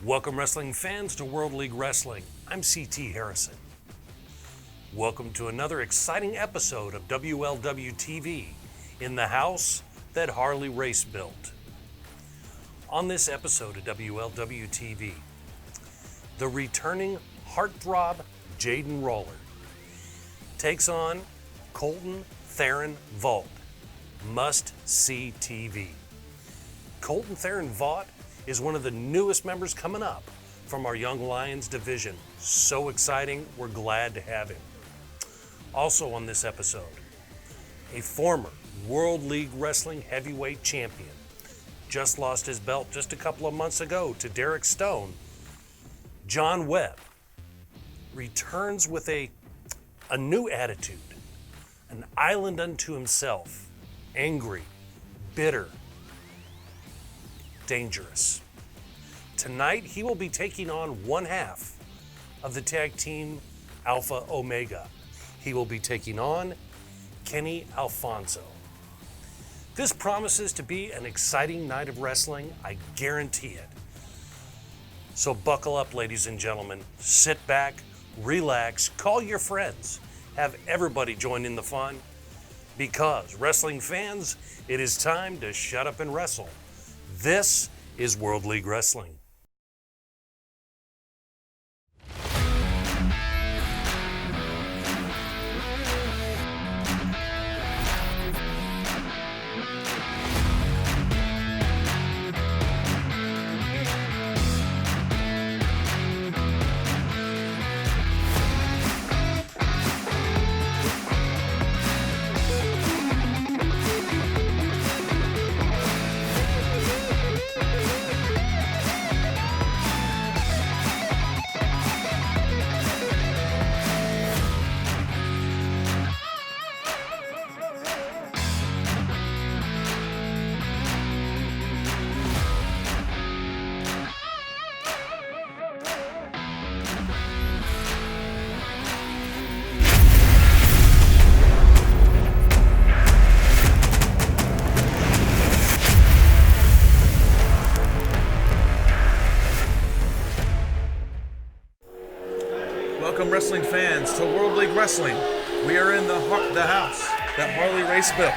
Welcome wrestling fans to World League Wrestling. I'm CT Harrison. Welcome to another exciting episode of WLW-TV in the house that Harley race built. On this episode of WLW-TV, the returning heartthrob Jaden Roller takes on Colton Theron Vaught. Must-see TV. Colton Theron Vaught is one of the newest members coming up from our Young Lions division. So exciting, we're glad to have him. Also on this episode, a former World League Wrestling Heavyweight Champion. Just lost his belt just a couple of months ago to Derek Stone. Jon Webb returns with a new attitude, an island unto himself, angry, bitter, dangerous. Tonight, he will be taking on one half of the tag team Alpha Omega. He will be taking on Kenny Alfonso. This promises to be an exciting night of wrestling, I guarantee it. So buckle up, ladies and gentlemen. Sit back, relax, call your friends, have everybody join in the fun, because wrestling fans, it is time to shut up and wrestle. This is World League Wrestling. Welcome wrestling fans to World League Wrestling. We are in the house that Harley race built.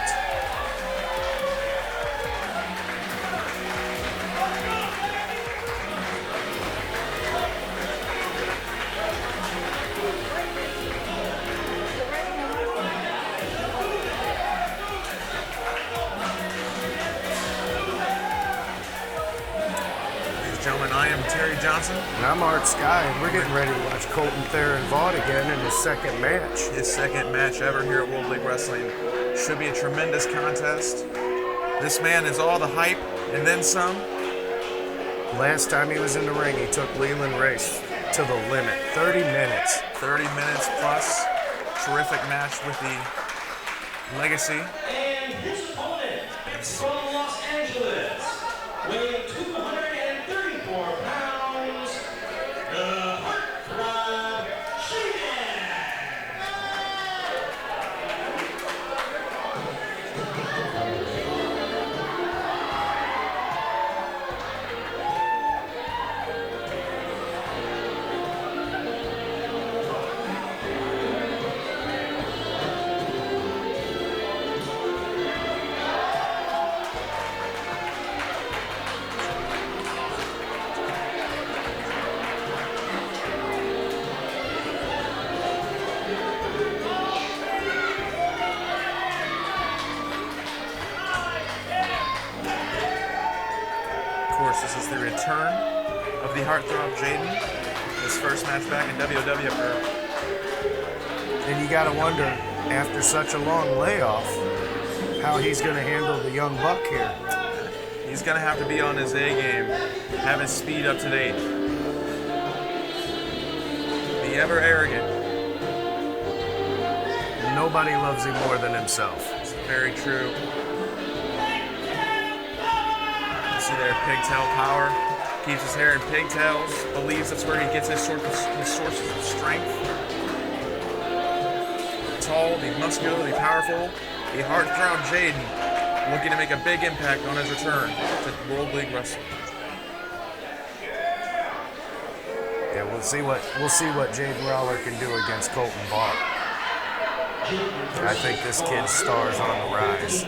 Gentlemen, I am Terry Johnson. And I'm Art Sky, and we're getting ready to watch Colton Theron Vaught again in his second match. His second match ever here at World League Wrestling. Should be a tremendous contest. This man is all the hype and then some. Last time he was in the ring, he took Leland Race to the limit. 30 minutes. 30 minutes plus. Terrific match with the Legacy. And his opponent from Los Angeles, weighing 234 pounds, the Throb Jaden. This is the return of the Heartthrob Jaden. His first match back in WWF. And you gotta wonder, after such a long layoff, how he's gonna handle the young buck here. He's gonna have to be on his A game, have his speed up to date. Be ever arrogant. Nobody loves him more than himself. It's very true. See there, pigtail power. Keeps his hair in pigtails. Believes that's where he gets his sources of strength. Tall, be muscular, be powerful. The Heartthrob Jaden looking to make a big impact on his return to World League Wrestling. Yeah, we'll see what Jaden Roller can do against Colton Vaught. I think this kid's star's on the rise.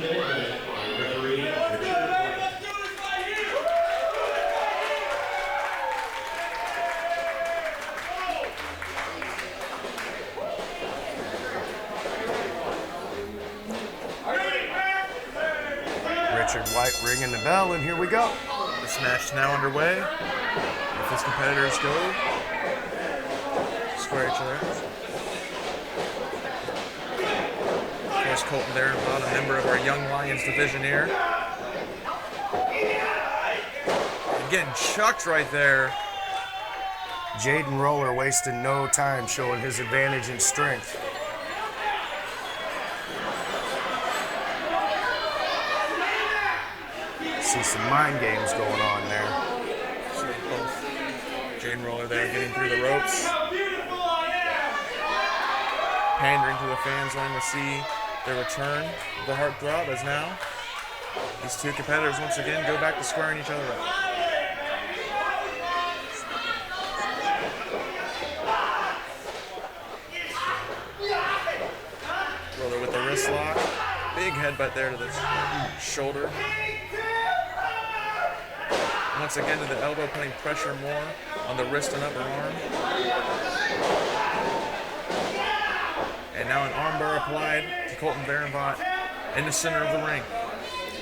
Richard White ringing the bell, and here we go. This match is now underway. If his competitors go square each other. Of course, Colton Theron Vaught, a member of our Young Lions division here. And getting chucked right there. Jaden Roller wasting no time showing his advantage in strength. See some mind games going on there. See both Jaden Roller there getting through the ropes. Pandering to the fans, wanting to see the return of the heartthrob, as now these two competitors once again go back to squaring each other up. Roller with the wrist lock. Big headbutt there to the shoulder. Once again to the elbow, putting pressure more on the wrist and upper arm. And now an armbar applied to Colton Theron Vaught in the center of the ring.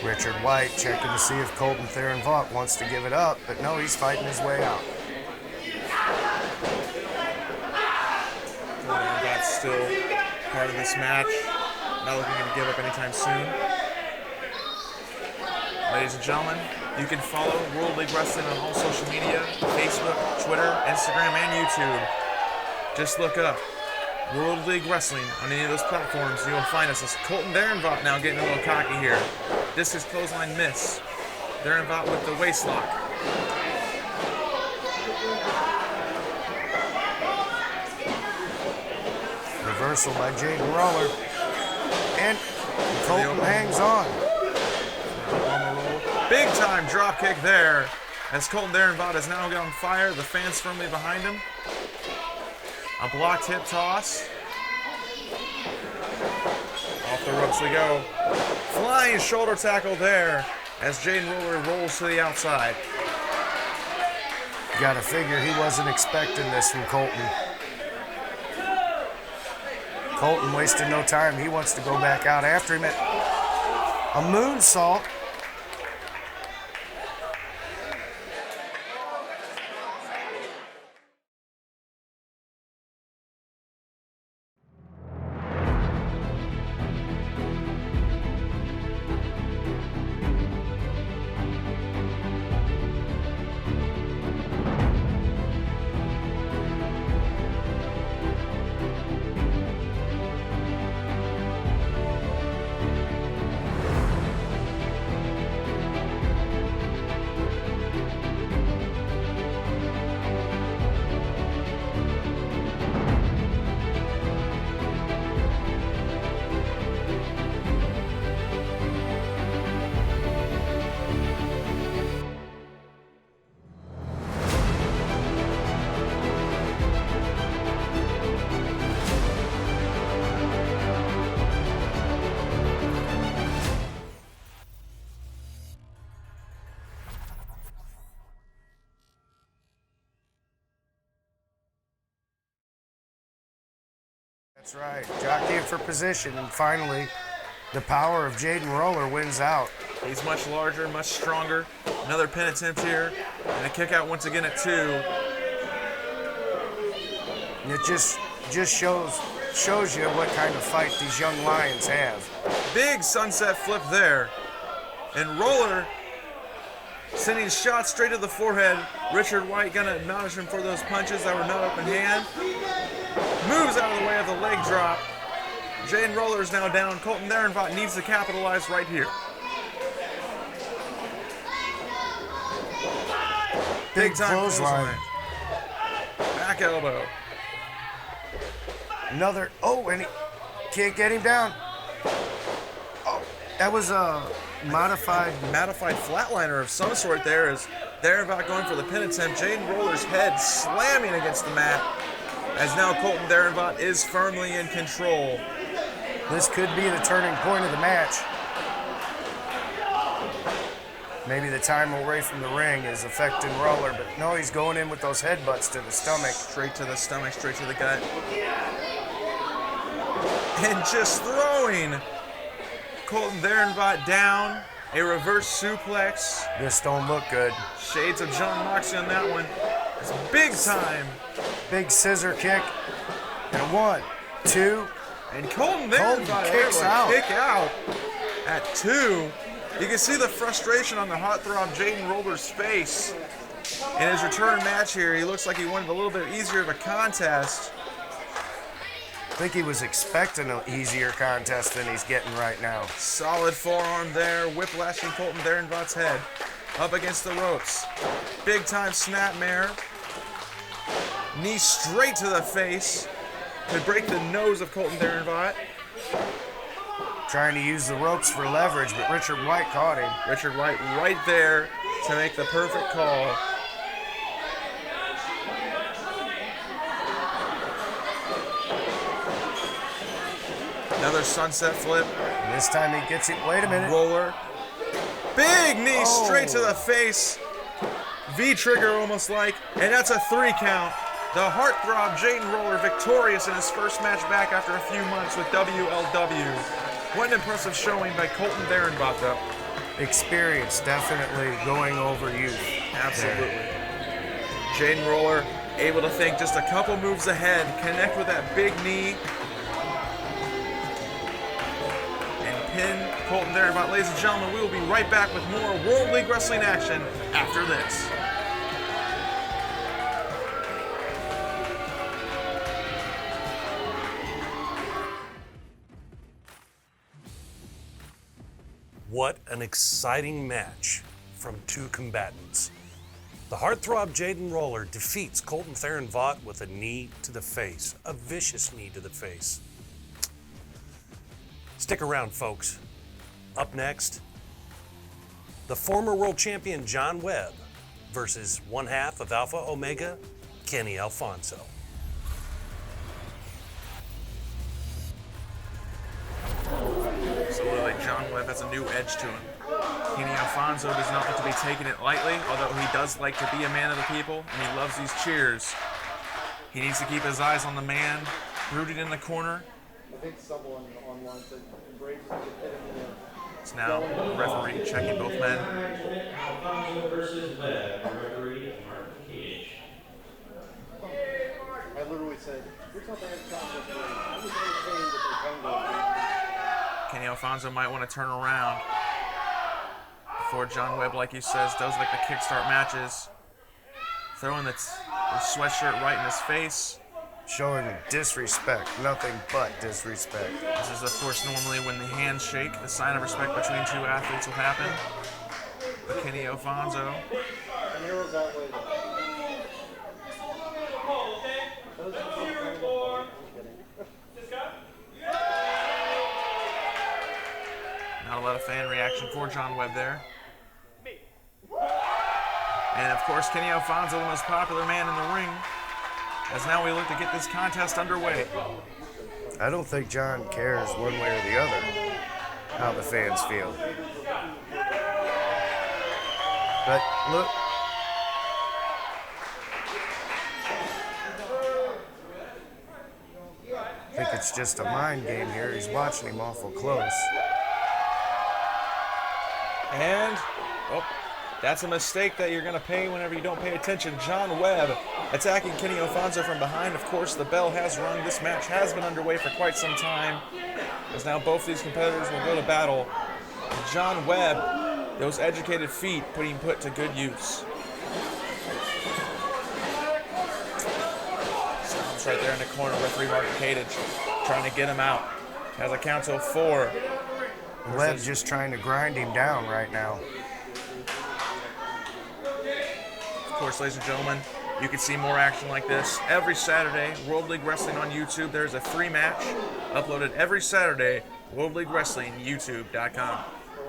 Richard White checking to see if Colton Theron Vaught wants to give it up, but no, he's fighting his way out. Colton Theron Vaught's still part of this match. Not looking to give up anytime soon. Ladies and gentlemen, you can follow World League Wrestling on all social media, Facebook, Twitter, Instagram, and YouTube. Just look up World League Wrestling on any of those platforms, and you'll find us. As Colton Theron Vaught now getting a little cocky here. Discus clothesline miss. Theron Vaught with the waist lock. Reversal by Jaden Roller. And Colton hangs on. Big time drop kick there, as Colton Theron Vaught is now on fire. The fans firmly behind him. A blocked hip toss. Off the ropes we go. Flying shoulder tackle there as Jaden Roller rolls to the outside. Gotta figure he wasn't expecting this from Colton. Colton wasted no time. He wants to go back out after him. A moonsault. That's right, jockeying for position, and finally, the power of Jaden Roller wins out. He's much larger, much stronger. Another pin attempt here, and a kick out once again at 2. And it just shows you what kind of fight these young Lions have. Big sunset flip there, and Roller sending shots straight to the forehead. Richard White gonna acknowledge him for those punches that were not up in hand. Moves out of the way of the leg drop. Jaden Roller is now down. Colton Theron Vaught needs to capitalize right here. Big time clothesline. Back elbow. Another, and he can't get him down. Oh, that was a modified flatliner of some sort there, as Theron Vaught going for the pin attempt. Jaden Roller's head slamming against the mat, as now Colton Theron Vaught is firmly in control. This could be the turning point of the match. Maybe the time away from the ring is affecting Roller, but no, he's going in with those headbutts to the stomach. Straight to the stomach, straight to the gut. And just throwing Colton Theron Vaught down. A reverse suplex. This don't look good. Shades of John Moxley on that one. It's big time. Big scissor kick. And a 1, 2. And Colton Theron Vaught kicks out. Kick out at 2. You can see the frustration on the Heartthrob Jaden Roller's face. In his return match here, he looks like he wanted a little bit easier of a contest. I think he was expecting an easier contest than he's getting right now. Solid forearm there, whiplashing Colton Theron Vaught's head up against the ropes. Big time snapmare. Knee straight to the face. Could break the nose of Colton Theron Vaught. Trying to use the ropes for leverage, but Richard White caught him. Richard White right there to make the perfect call. Another sunset flip. And this time he gets it. Wait a minute. Roller. Big knee straight to the face. V-trigger almost like. And that's a 3 count. The Heartthrob Jaden Roller victorious in his first match back after a few months with WLW. What an impressive showing by Colton Theron Vaught though. Experience definitely going over youth. Absolutely. Jaden Roller able to think just a couple moves ahead, connect with that big knee, pin Colton Theron Vaught. Ladies and gentlemen, we will be right back with more World League Wrestling action after this. What an exciting match from two combatants. The Heartthrob Jaden Roller defeats Colton Theron Vaught with a knee to the face, a vicious knee to the face. Stick around, folks. Up next, the former world champion Jon Webb versus one half of Alpha Omega, Kenny Alfonso. Absolutely, Jon Webb has a new edge to him. Kenny Alfonso does not like to be taking it lightly, although he does like to be a man of the people, and he loves these cheers. He needs to keep his eyes on the man, rooted in the corner. I think someone online said embrace the pit in the It's now referee checking both men. Alfonso versus Webb, referee Martin Cage. I literally said, there's nothing I can do. I'm just entertained that they're coming. Kenny Alfonso might want to turn around before Jon Webb, like he says, does like the kickstart matches. Throwing the sweatshirt right in his face. Showing disrespect, nothing but disrespect. This is, of course, normally when the hands shake, the sign of respect between two athletes will happen. But Kenny Alfonso. And heroes that way. Not a lot of fan reaction for Jon Webb there. And of course, Kenny Alfonso, the most popular man in the ring, as now we look to get this contest underway. I don't think John cares one way or the other how the fans feel. But look. I think it's just a mind game here. He's watching him awful close. And, oh, that's a mistake that you're going to pay whenever you don't pay attention. Jon Webb attacking Kenny Alfonso from behind. Of course, the bell has rung. This match has been underway for quite some time, as now both these competitors will go to battle. Jon Webb, those educated feet being put to good use. Stops right there in the corner. Referee Martin Cage trying to get him out. Has a count of 4. Webb's just trying to grind him down right now. Of course, ladies and gentlemen, you can see more action like this every Saturday. World League Wrestling on YouTube. There's a free match uploaded every Saturday. World League Wrestling, YouTube.com.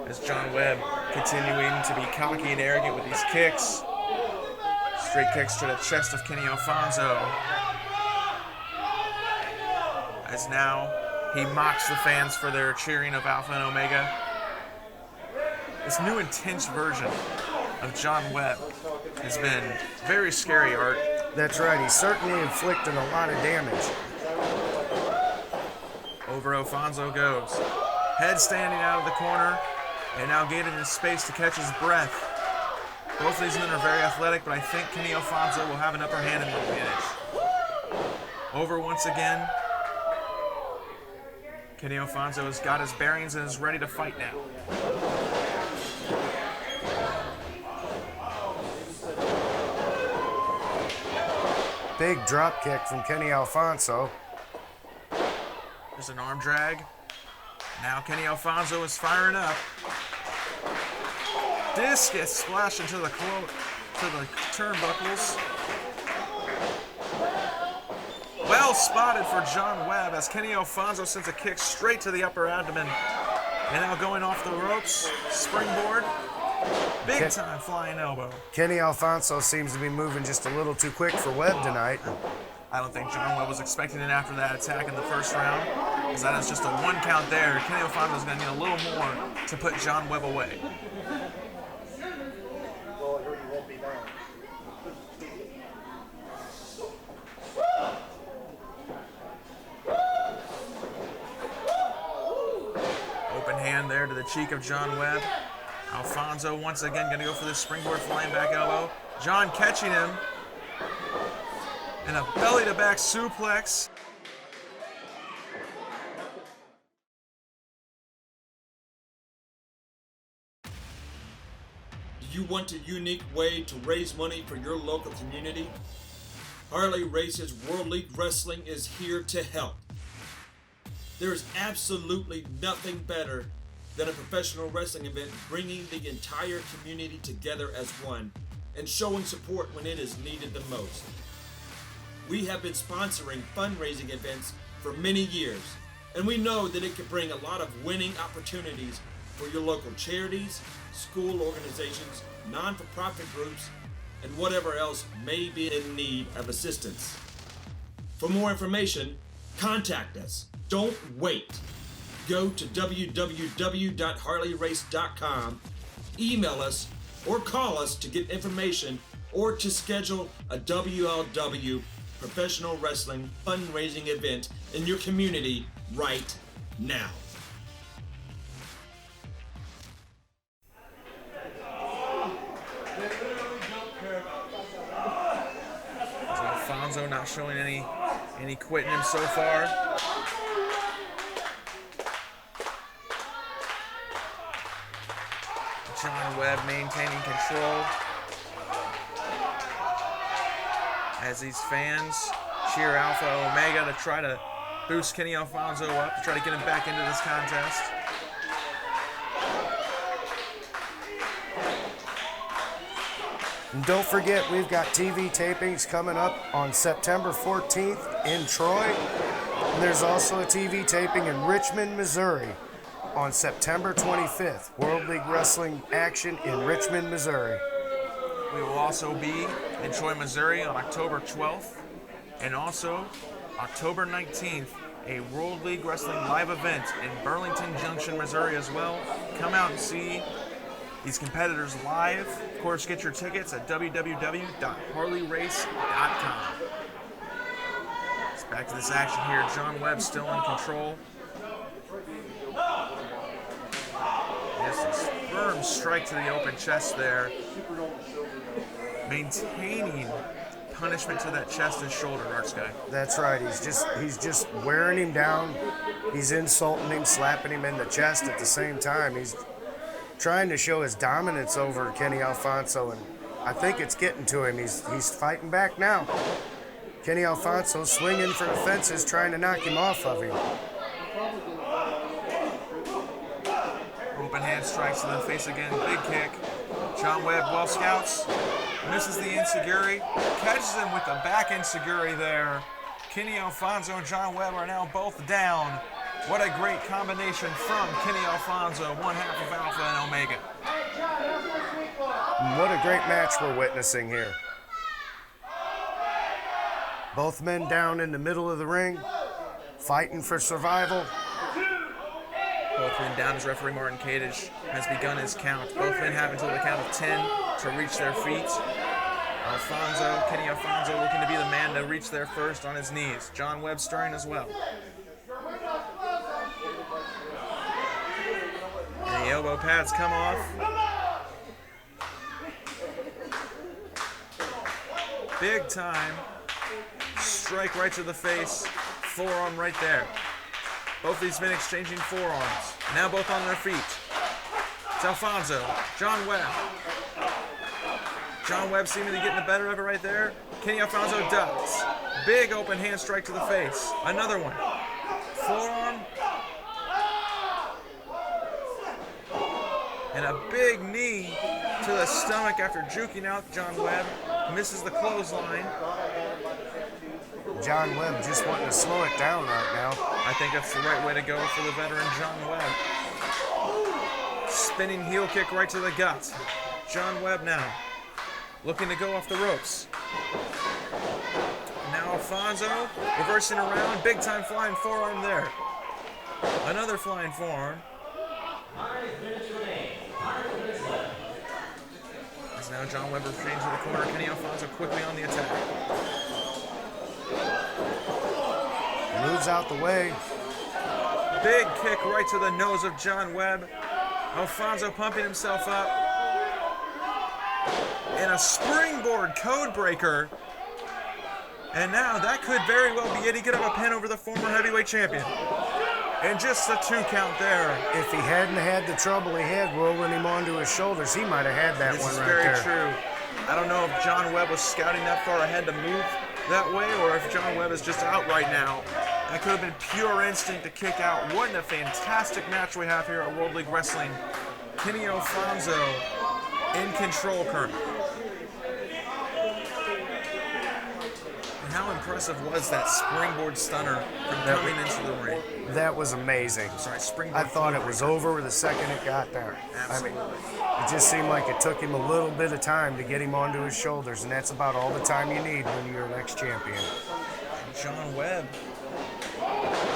As Jon Webb continuing to be cocky and arrogant with these kicks. Straight kicks to the chest of Kenny Alfonso. As now he mocks the fans for their cheering of Alpha and Omega. This new intense version of Jon Webb has been very scary, Art. That's right, he's certainly inflicting a lot of damage. Over Alfonso goes. Head standing out of the corner, and now gated in space to catch his breath. Both of these men are very athletic, but I think Kenny Alfonso will have an upper hand in the advantage. Over once again. Kenny Alfonso has got his bearings and is ready to fight now. Big drop kick from Kenny Alfonso. There's an arm drag. Now Kenny Alfonso is firing up. Disc gets splashed into the turnbuckles. Well spotted for Jon Webb as Kenny Alfonso sends a kick straight to the upper abdomen. And now going off the ropes, springboard, big time flying elbow. Kenny Alfonso seems to be moving just a little too quick for Webb tonight. I don't think Jon Webb was expecting it after that attack in the first round, because that is just a 1 count there. Kenny Alfonso is going to need a little more to put Jon Webb away. Well, I heard you won't be down. Open hand there to the cheek of Jon Webb. Alfonso once again going to go for this springboard flying back elbow. Jon catching him. And a belly-to-back suplex. Do you want a unique way to raise money for your local community? Harley Race's World League Wrestling is here to help. There is absolutely nothing better than a professional wrestling event bringing the entire community together as one and showing support when it is needed the most. We have been sponsoring fundraising events for many years, and we know that it can bring a lot of winning opportunities for your local charities, school organizations, non-for-profit groups, and whatever else may be in need of assistance. For more information, contact us. Don't wait. Go to www.harleyrace.com, email us, or call us to get information or to schedule a WLW professional wrestling fundraising event in your community right now. Alfonso not showing any quitting him so far. Jon Webb maintaining control as these fans cheer Alpha Omega to try to boost Kenny Alfonso up, to try to get him back into this contest. And don't forget, we've got TV tapings coming up on September 14th in Troy. And there's also a TV taping in Richmond, Missouri on September 25th. World League Wrestling action in Richmond, Missouri. We will also be in Troy, Missouri on October 12th, and also October 19th, a World League Wrestling live event in Burlington Junction, Missouri as well. Come out and see these competitors live. Of course, get your tickets at www.harleyrace.com. Let's back to this action here. Jon Webb still in control. Just a firm strike to the open chest there. Maintaining punishment to that chest and shoulder, Arch Guy. That's right. He's just wearing him down. He's insulting him, slapping him in the chest at the same time. He's trying to show his dominance over Kenny Alfonso, and I think it's getting to him. He's fighting back now. Kenny Alfonso swinging for the fences, trying to knock him off of him. Open hand strikes to the face again. Big kick. Jon Webb well scouts. Misses the enziguri. Catches him with the back enziguri there. Kenny Alfonso and Jon Webb are now both down. What a great combination from Kenny Alfonso, one half of Alpha and Omega. What a great match we're witnessing here. Both men down in the middle of the ring, fighting for survival. Both men down as referee Martin Kadish has begun his count. Both men have until the count of 10 to reach their feet. Kenny Alfonso looking to be the man to reach there first on his knees. Jon Webb stirring as well. And the elbow pads come off. Big time. Strike right to the face. Forearm right there. Both these men exchanging forearms. Now both on their feet. It's Alfonso. Jon Webb. Jon Webb seemingly getting the better of it right there. Kenny Alfonso ducks. Big open hand strike to the face. Another one. Forearm. And a big knee to the stomach after juking out Jon Webb. Misses the clothesline. Jon Webb just wanting to slow it down right now. I think that's the right way to go for the veteran Jon Webb. Spinning heel kick right to the gut. Jon Webb now looking to go off the ropes. Now Alfonso reversing around. Big time flying forearm there. Another flying forearm. As now Jon Webb retreating to the corner. Kenny Alfonso quickly on the attack. Moves out the way. Big kick right to the nose of Jon Webb. Alfonso pumping himself up. And a springboard code breaker. And now that could very well be it. He could have a pin over the former heavyweight champion. And just a 2 count there. If he hadn't had the trouble he had rolling him onto his shoulders, he might have had that This one is right very there. true. I don't know if Jon Webb was scouting that far ahead to move that way, or if Jon Webb is just out right now. That could have been pure instinct to kick out. What a fantastic match we have here at World League Wrestling. Kenny Alfonso in control currently. And how impressive was that springboard stunner from coming into the ring? That was amazing. Sorry, springboard. I thought it was over the second it got there. Absolutely. I mean, it just seemed like it took him a little bit of time to get him onto his shoulders, and that's about all the time you need when you're an ex-champion. Jon Webb.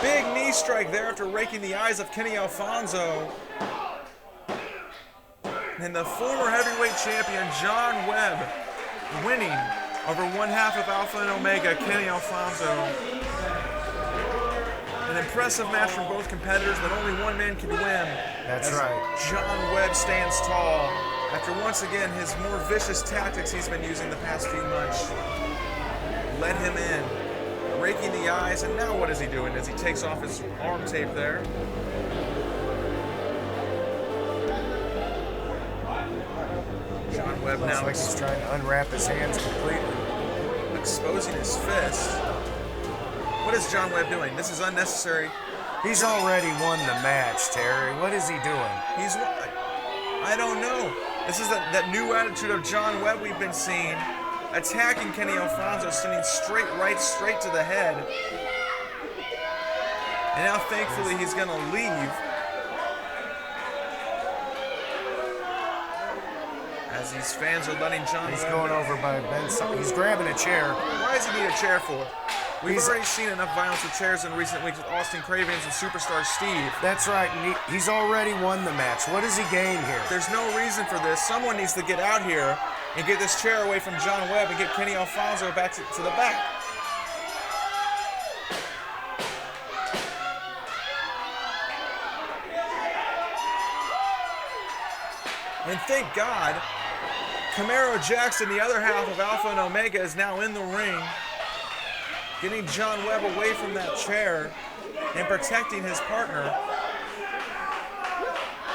Big knee strike there after raking the eyes of Kenny Alfonso. And the former heavyweight champion, Jon Webb, winning over one half of Alpha and Omega, Kenny Alfonso. An impressive match from both competitors that only one man can win. That's As right. Jon Webb stands tall after once again his more vicious tactics he's been using the past few months led him in, raking the eyes, and now what is he doing as he takes off his arm tape there? Jon Webb Looks now like he's trying to unwrap his hands completely. exposing his fist. What is Jon Webb doing? This is unnecessary. He's already won the match, Terry. What is he doing? I don't know. This is that new attitude of Jon Webb we've been seeing. Attacking Kenny Alfonso, sending straight right, straight to the head. And now thankfully he's gonna leave. As these fans are letting Jon He's Webb. going over by Ben. He's grabbing a chair. Why does he need a chair for? We've He's- already seen enough violence with chairs in recent weeks with Austin Cravens and Superstar Steve. That's right. And he's already won the match. What does he gain here? There's no reason for this. Someone needs to get out here and get this chair away from Jon Webb and get Kenny Alfonso back to the back. And thank God, Camaro Jackson, the other half of Alpha and Omega, is now in the ring, getting Jon Webb away from that chair and protecting his partner.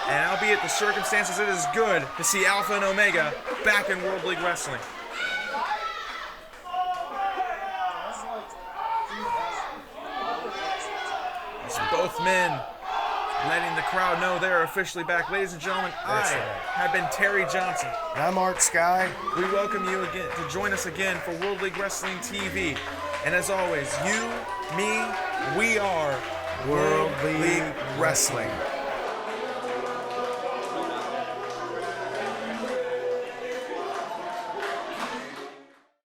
And albeit the circumstances, it is good to see Alpha and Omega back in World League Wrestling. As both men letting the crowd know they're officially back. Ladies and gentlemen, That's I right. have been Terry Johnson. And I'm Art Sky. We welcome you again to join us again for World League Wrestling TV. And as always, you, me, we are World League Wrestling.